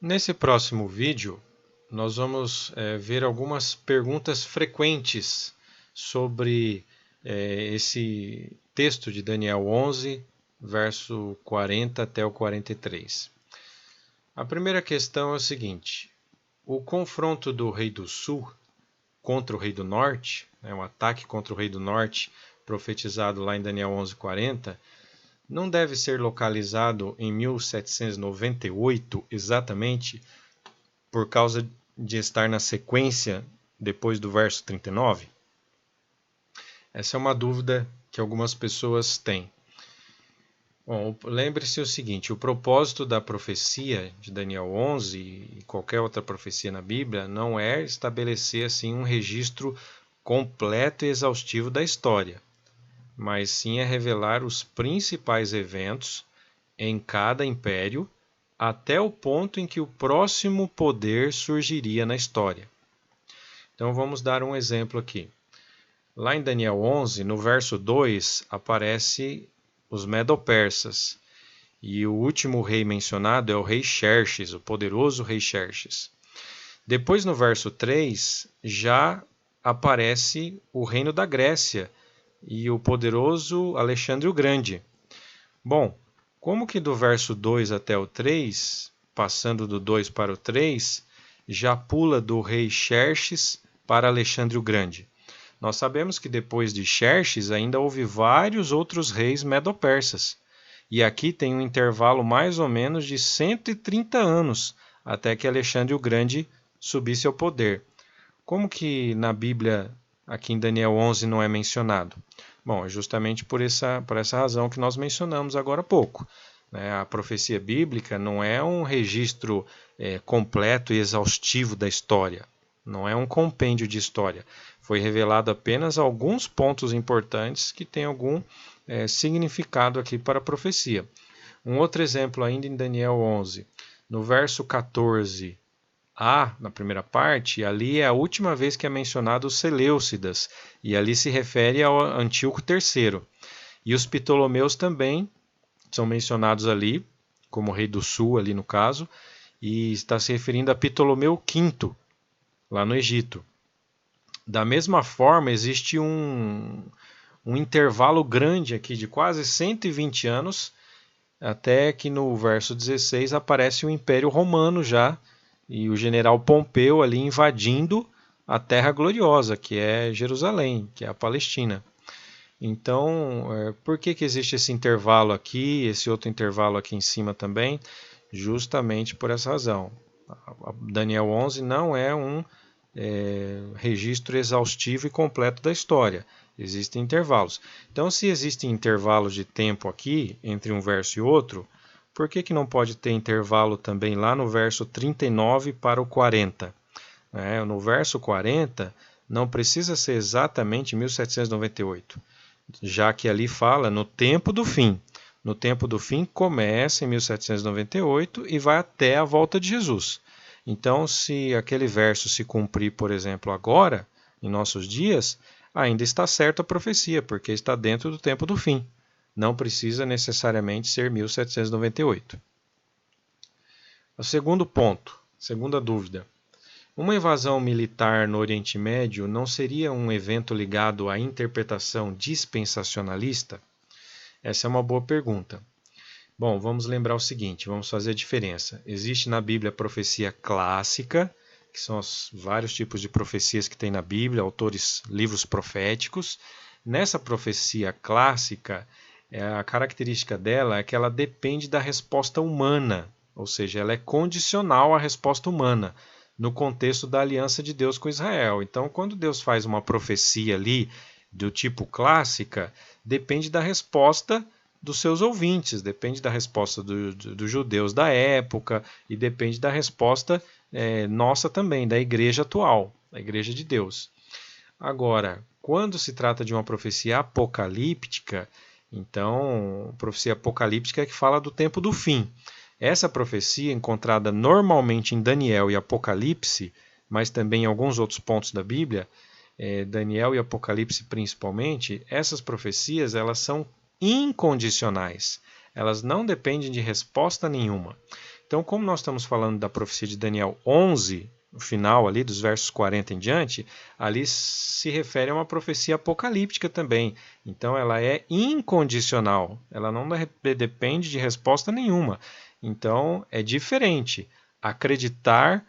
Nesse próximo vídeo, nós vamos ver algumas perguntas frequentes sobre esse texto de Daniel 11, verso 40 até o 43. A primeira questão é o seguinte: o confronto do rei do sul contra o rei do norte, um ataque contra o rei do norte profetizado lá em Daniel 11:40, não deve ser localizado em 1798 exatamente por causa de estar na sequência depois do verso 39? Essa é uma dúvida que algumas pessoas têm. Bom, lembre-se o seguinte: o propósito da profecia de Daniel 11 e qualquer outra profecia na Bíblia não é estabelecer assim um registro completo e exaustivo da história, mas sim é revelar os principais eventos em cada império até o ponto em que o próximo poder surgiria na história. Então vamos dar um exemplo aqui. Lá em Daniel 11, no verso 2, aparece os Medo-Persas. E o último rei mencionado é o rei Xerxes, o poderoso rei Xerxes. Depois, no verso 3, já aparece o reino da Grécia e o poderoso Alexandre o Grande. Bom, como que do verso 2 até o 3, passando do 2 para o 3, já pula do rei Xerxes para Alexandre o Grande? Nós sabemos que depois de Xerxes ainda houve vários outros reis medo-persas. E aqui tem um intervalo mais ou menos de 130 anos até que Alexandre o Grande subisse ao poder. Como que na Bíblia, aqui em Daniel 11, não é mencionado? Bom, é justamente por essa razão que nós mencionamos agora há pouco. A profecia bíblica não é um registro completo e exaustivo da história. Não é um compêndio de história. Foi revelado apenas alguns pontos importantes que têm algum significado aqui para a profecia. Um outro exemplo ainda em Daniel 11. No verso 14, na primeira parte, ali é a última vez que é mencionado os Seleucidas, e ali se refere ao Antíoco III. E os Ptolomeus também são mencionados ali, como rei do sul, ali no caso, e está se referindo a Ptolomeu V, lá no Egito. Da mesma forma, existe um intervalo grande aqui de quase 120 anos, até que no verso 16 aparece o Império Romano já, e o general Pompeu ali invadindo a Terra Gloriosa, que é Jerusalém, que é a Palestina. Então, por que existe esse intervalo aqui, esse outro intervalo aqui em cima também? Justamente por essa razão. Daniel 11 não é um registro exaustivo e completo da história. Existem intervalos. Então, se existem intervalos de tempo aqui, entre um verso e outro, por que não pode ter intervalo também lá no verso 39 para o 40? No verso 40, não precisa ser exatamente 1798, já que ali fala no tempo do fim. No tempo do fim começa em 1798 e vai até a volta de Jesus. Então, se aquele verso se cumprir, por exemplo, agora, em nossos dias, ainda está certa a profecia, porque está dentro do tempo do fim. Não precisa necessariamente ser 1798. O segundo ponto, segunda dúvida. Uma invasão militar no Oriente Médio não seria um evento ligado à interpretação dispensacionalista? Essa é uma boa pergunta. Bom, vamos lembrar o seguinte, vamos fazer a diferença. Existe na Bíblia a profecia clássica, que são os vários tipos de profecias que tem na Bíblia, autores, livros proféticos. Nessa profecia clássica, a característica dela é que ela depende da resposta humana, ou seja, ela é condicional à resposta humana, no contexto da aliança de Deus com Israel. Então, quando Deus faz uma profecia ali do tipo clássica, depende da resposta dos seus ouvintes, depende da resposta dos judeus da época e depende da resposta nossa também, da igreja atual, da igreja de Deus. Agora, quando se trata de uma profecia apocalíptica, então, profecia apocalíptica é que fala do tempo do fim. Essa profecia, encontrada normalmente em Daniel e Apocalipse, mas também em alguns outros pontos da Bíblia, Daniel e Apocalipse principalmente, essas profecias elas são incondicionais. Elas não dependem de resposta nenhuma. Então, como nós estamos falando da profecia de Daniel 11, no final ali, dos versos 40 em diante, ali se refere a uma profecia apocalíptica também. Então, ela é incondicional, ela não depende de resposta nenhuma. Então, é diferente acreditar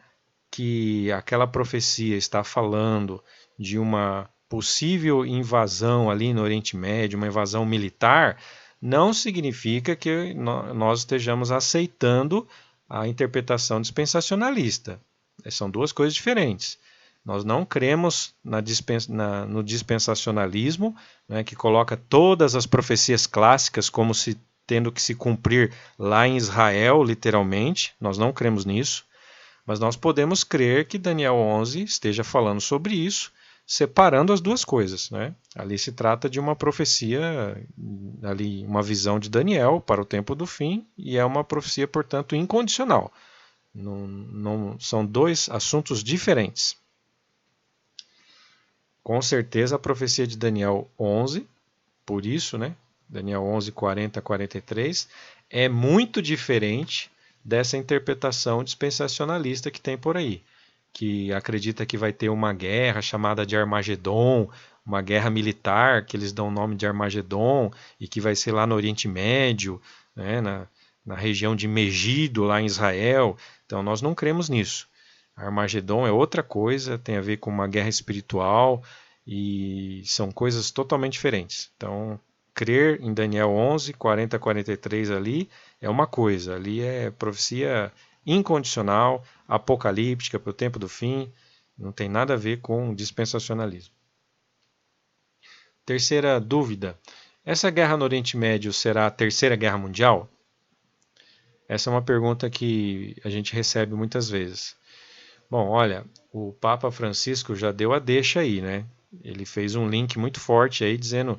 que aquela profecia está falando de uma possível invasão ali no Oriente Médio, uma invasão militar, não significa que nós estejamos aceitando a interpretação dispensacionalista. São duas coisas diferentes. Nós não cremos no dispensacionalismo, né, que coloca todas as profecias clássicas como se tendo que se cumprir lá em Israel, literalmente. Nós não cremos nisso. Mas nós podemos crer que Daniel 11 esteja falando sobre isso, separando as duas coisas, né? Ali se trata de uma profecia, ali uma visão de Daniel para o tempo do fim, e é uma profecia, portanto, incondicional. Não, são dois assuntos diferentes. Com certeza a profecia de Daniel 11, por isso, né? Daniel 11, 40 a 43, é muito diferente dessa interpretação dispensacionalista que tem por aí, que acredita que vai ter uma guerra chamada de Armagedon, uma guerra militar, que eles dão o nome de Armagedon, e que vai ser lá no Oriente Médio, né, na região de Megido, lá em Israel. Então nós não cremos nisso. Armagedon é outra coisa, tem a ver com uma guerra espiritual, e são coisas totalmente diferentes. Então, crer em Daniel 11, 40 a 43 ali é uma coisa, ali é profecia incondicional, apocalíptica para o tempo do fim, não tem nada a ver com dispensacionalismo. Terceira dúvida, essa guerra no Oriente Médio será a Terceira Guerra Mundial? Essa é uma pergunta que a gente recebe muitas vezes. Bom, olha, o Papa Francisco já deu a deixa aí, né? Ele fez um link muito forte aí dizendo,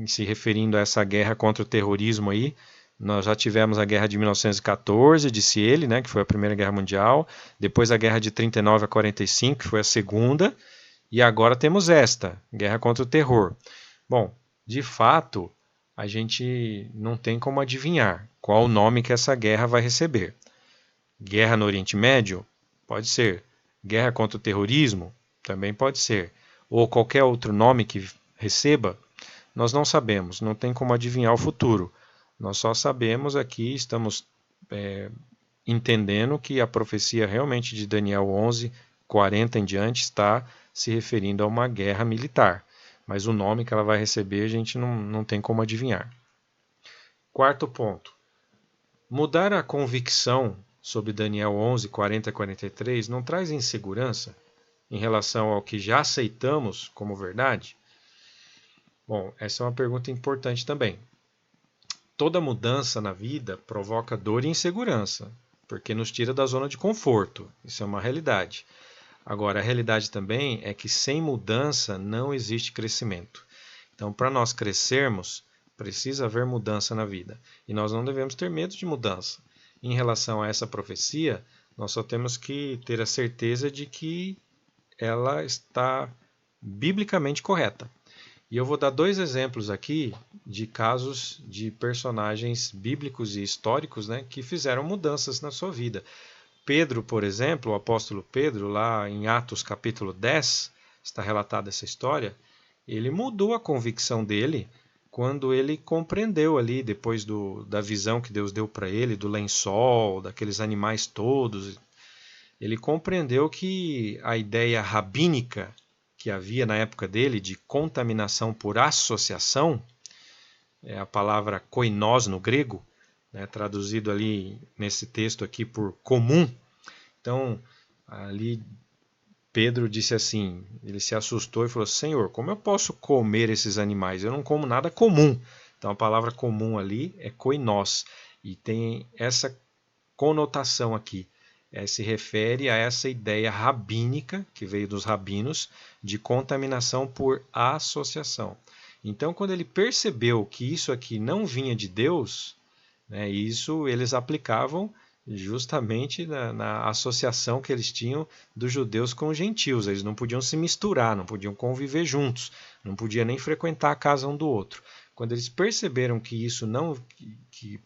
se referindo a essa guerra contra o terrorismo aí, nós já tivemos a guerra de 1914, disse ele, né, que foi a Primeira Guerra Mundial, depois a guerra de 39 a 45, que foi a Segunda, e agora temos esta, guerra contra o terror. Bom, de fato, a gente não tem como adivinhar qual o nome que essa guerra vai receber. Guerra no Oriente Médio? Pode ser. Guerra contra o terrorismo? Também pode ser. Ou qualquer outro nome que receba? Nós não sabemos, não tem como adivinhar o futuro. Nós só sabemos aqui, estamos entendendo que a profecia realmente de Daniel 11, 40 em diante, está se referindo a uma guerra militar. Mas o nome que ela vai receber a gente não tem como adivinhar. Quarto ponto. Mudar a convicção sobre Daniel 11, 40 a 43 não traz insegurança em relação ao que já aceitamos como verdade? Bom, essa é uma pergunta importante também. Toda mudança na vida provoca dor e insegurança, porque nos tira da zona de conforto. Isso é uma realidade. Agora, a realidade também é que sem mudança não existe crescimento. Então, para nós crescermos, precisa haver mudança na vida. E nós não devemos ter medo de mudança. Em relação a essa profecia, nós só temos que ter a certeza de que ela está biblicamente correta. E eu vou dar dois exemplos aqui de casos de personagens bíblicos e históricos, né, que fizeram mudanças na sua vida. Pedro, por exemplo, o apóstolo Pedro, lá em Atos capítulo 10, está relatada essa história, ele mudou a convicção dele quando ele compreendeu ali, depois da visão que Deus deu para ele, do lençol, daqueles animais todos, ele compreendeu que a ideia rabínica que havia na época dele de contaminação por associação, é a palavra koinós no grego, né, traduzido ali nesse texto aqui por comum. Então, ali Pedro disse assim, ele se assustou e falou, Senhor, como eu posso comer esses animais? Eu não como nada comum. Então a palavra comum ali é koinós, e tem essa conotação aqui. Se refere a essa ideia rabínica, que veio dos rabinos, de contaminação por associação. Então, quando ele percebeu que isso aqui não vinha de Deus, né, isso eles aplicavam justamente na associação que eles tinham dos judeus com os gentios. Eles não podiam se misturar, não podiam conviver juntos, não podiam nem frequentar a casa um do outro. Quando eles perceberam que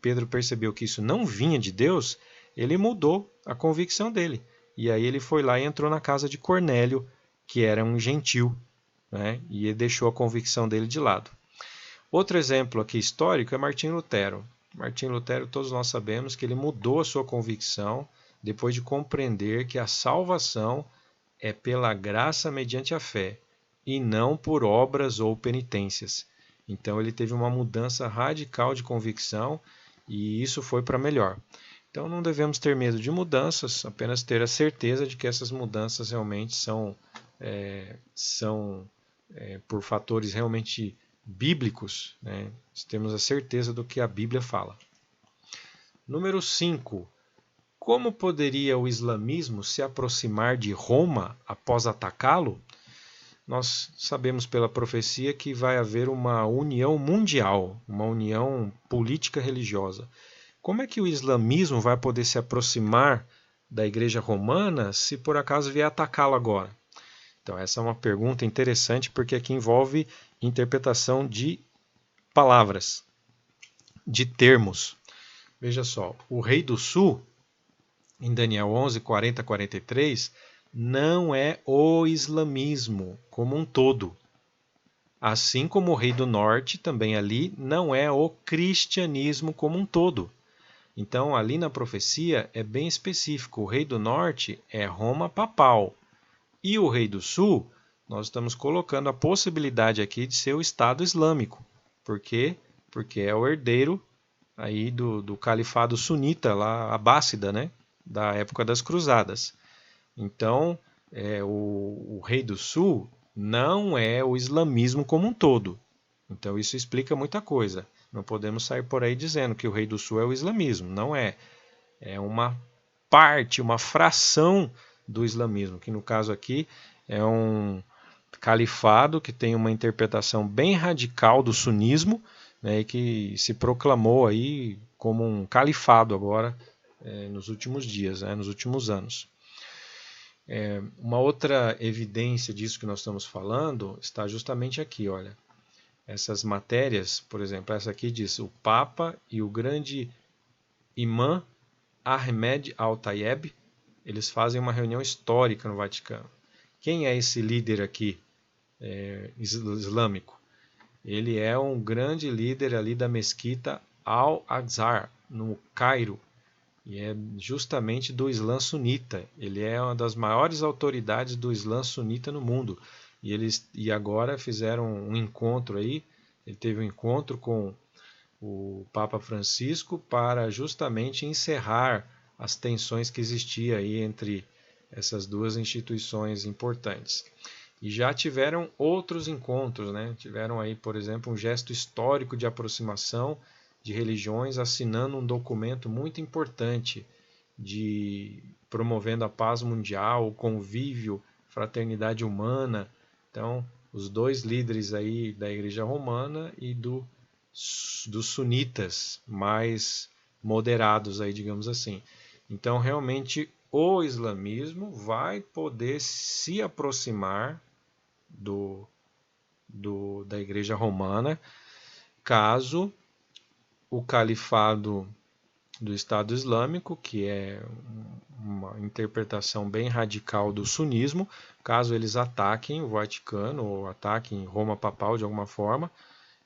Pedro percebeu que isso não vinha de Deus, ele mudou a convicção dele. E aí ele foi lá e entrou na casa de Cornélio, que era um gentil, né? E ele deixou a convicção dele de lado. Outro exemplo aqui histórico é Martim Lutero. Martim Lutero, todos nós sabemos que ele mudou a sua convicção depois de compreender que a salvação é pela graça mediante a fé e não por obras ou penitências. Então ele teve uma mudança radical de convicção e isso foi para melhor. Então não devemos ter medo de mudanças, apenas ter a certeza de que essas mudanças realmente são por fatores realmente bíblicos, né? Temos a certeza do que a Bíblia fala. Número 5. Como poderia o islamismo se aproximar de Roma após atacá-lo? Nós sabemos pela profecia que vai haver uma união mundial, uma união política religiosa. Como é que o islamismo vai poder se aproximar da Igreja Romana se por acaso vier atacá-lo agora? Então essa é uma pergunta interessante porque aqui envolve interpretação de palavras, de termos. Veja só, o rei do sul, em Daniel 11, 40 a 43, não é o islamismo como um todo. Assim como o rei do norte, também ali, não é o cristianismo como um todo. Então, ali na profecia é bem específico. O rei do norte é Roma papal. E o rei do sul, nós estamos colocando a possibilidade aqui de ser o Estado Islâmico. Por quê? Porque é o herdeiro aí do califado sunita, lá, abássida, né? Da época das cruzadas. Então, o rei do sul não é o islamismo como um todo. Então, isso explica muita coisa. Não podemos sair por aí dizendo que o rei do sul é o islamismo. Não é. É uma parte, uma fração do islamismo, que no caso aqui é um califado que tem uma interpretação bem radical do sunismo, né, e que se proclamou aí como um califado agora nos últimos dias, né, nos últimos anos. Uma outra evidência disso que nós estamos falando está justamente aqui, olha. Essas matérias, por exemplo, essa aqui diz o Papa e o grande imã Ahmed Al-Tayeb, eles fazem uma reunião histórica no Vaticano. Quem é esse líder aqui islâmico? Ele é um grande líder ali da mesquita Al-Aqsa, no Cairo, e é justamente do Islã sunita. Ele é uma das maiores autoridades do Islã sunita no mundo. E agora fizeram um encontro aí, ele teve um encontro com o Papa Francisco para justamente encerrar as tensões que existiam aí entre essas duas instituições importantes. E já tiveram outros encontros, né? Tiveram aí, por exemplo, um gesto histórico de aproximação de religiões, assinando um documento muito importante de promovendo a paz mundial, o convívio, fraternidade humana. Então, os dois líderes aí da Igreja Romana e dos sunitas mais moderados aí, digamos assim. Então, realmente, o islamismo vai poder se aproximar da Igreja Romana caso o califado do Estado Islâmico, que é uma interpretação bem radical do sunismo, caso eles ataquem o Vaticano ou ataquem Roma Papal de alguma forma,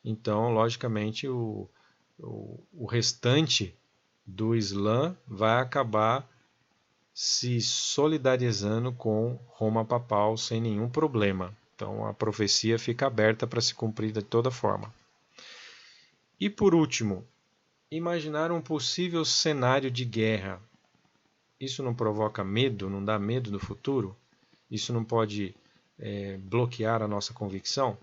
então, logicamente, o restante do Islã vai acabar se solidarizando com Roma Papal sem nenhum problema. Então, a profecia fica aberta para se cumprir de toda forma. E por último, imaginar um possível cenário de guerra. Isso não provoca medo? Não dá medo do futuro? Isso não pode bloquear a nossa convicção?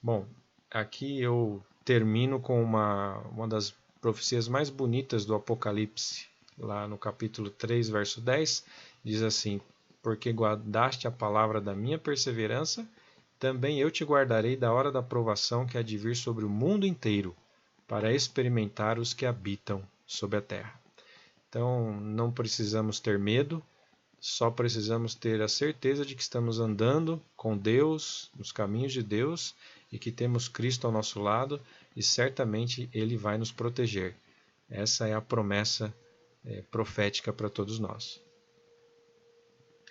Bom, aqui eu termino com uma das profecias mais bonitas do Apocalipse. Lá no capítulo 3, verso 10, diz assim: porque guardaste a palavra da minha perseverança, também eu te guardarei da hora da provação que há de vir sobre o mundo inteiro, para experimentar os que habitam sobre a terra. Então, não precisamos ter medo, só precisamos ter a certeza de que estamos andando com Deus, nos caminhos de Deus, e que temos Cristo ao nosso lado, e certamente Ele vai nos proteger. Essa é a promessa profética para todos nós.